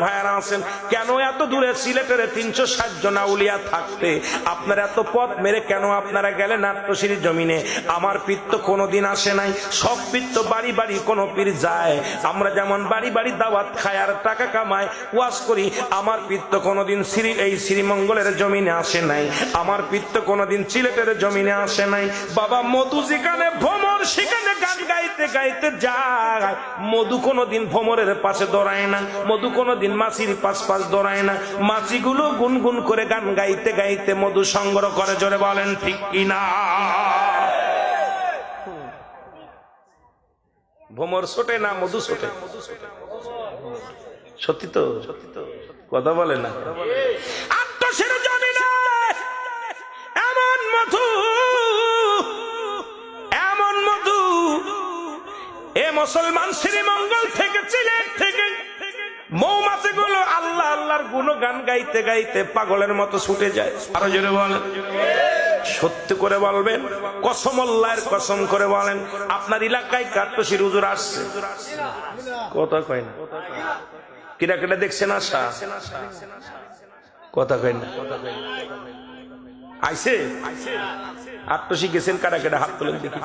ভাইয়ারা আছেন, কেন এত দূরে সিলেটের 360 জন আউলিয়া থাকতে আপনারা এত পথ মেরে কেন আপনারা গেলেন নাট্যশির জমিনে? আমার পীর তো কোনোদিন আসে নাই। সব পীর তো বাড়ি বাড়ি কোনো পীর যায়। আমরা যেমন বাড়ি বাড়ি দাওয়াত খাই আর টাকা কামাই, ওয়াজ করি, আমার পীর তো কোনোদিন এই শ্রীমঙ্গলের জমিনে আসে নাই। আমার পীর তো কোনোদিন সিলেটের জমিনে আসে নাই। বাবা মধু যেখানে ভ্রমর সেখানে গান গাইতে গাইতে যায়। মধু কোনোদিন ভ্রমরের পাশে দৌড়ায় না, মধু কোনোদিন মাছির পাশ পাশ দৌড়ায় না। মাছিগুলো গুনগুন করে গান গাইতে গাইতে মধু সংগ্রহ করে। জোরে বলেন ঠিক কিনা? ভ্রমর ছোটে না মধু ছোটে? সত্যি তো, কথা বলে না। আত্মসের জমিনে এমন মধু, এমন মধু, এ মুসলমান শ্রীমঙ্গল থেকে সিলেট থেকে মৌমাছি গুলো আল্লাহ আল্লাহর গুণগান গাইতে গাইতে পাগলের মতো ছুটে যায়। আরো জোরে বলেন, সত্যি করে বলবেন, কসম আল্লাহর কসম করে বলেন, আপনার এলাকায় কাট্টশির হুজুর আসছে? কথা কয় না। কিরা কেটে দেখছেন আশা? কথা কয় না। আইছে আট্টশি গেছেন কাটা কেটে? হাত তোলেন দেখি।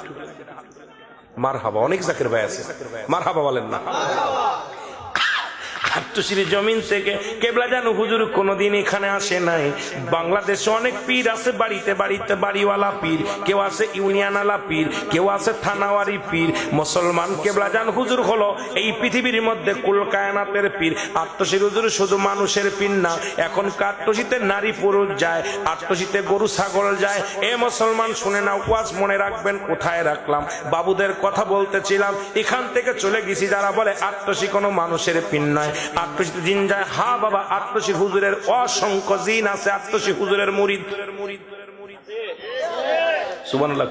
মার হাবা। অনেক জাকের ভাই আছে, মার হাবা বলেন না। আট্টশির জমিন থেকে কেবলা জানো হুজুর কোনদিন এখানে আসে নাই। বাংলাদেশে অনেক পীর আছে, বাড়িতে বাড়িতে বাড়িওয়ালা পীর, কেউ আছে ইউনিয়নওয়ালা পীর, কেউ আছে থানাওয়ারি পীর। মুসলমান কেবলা জান হুজুর হলো এই পৃথিবীর মধ্যে কুল কায়নাতের পীর। আট্টশির হুজুর শুধু মানুষের পীর না, এখন আট্টশিতে নারী পুরুষ যায়, আট্টশিতে গরু ছাগল যায়। এ মুসলমান শুনে না, ওয়াজ মনে রাখবেন। কোথায় রাখলাম? বাবুদের কথা বলতেছিলাম, এখান থেকে চলে গেছি। যারা বলে আট্টশি কোনো মানুষের পীর নয়, আট্টশিতে জিন যায়, হা বাবা, আট্টশি হুজুরের অসংখ্য জিন আছে, আট্টশি হুজুরের মুরিদ। সুবহানাল্লাহ।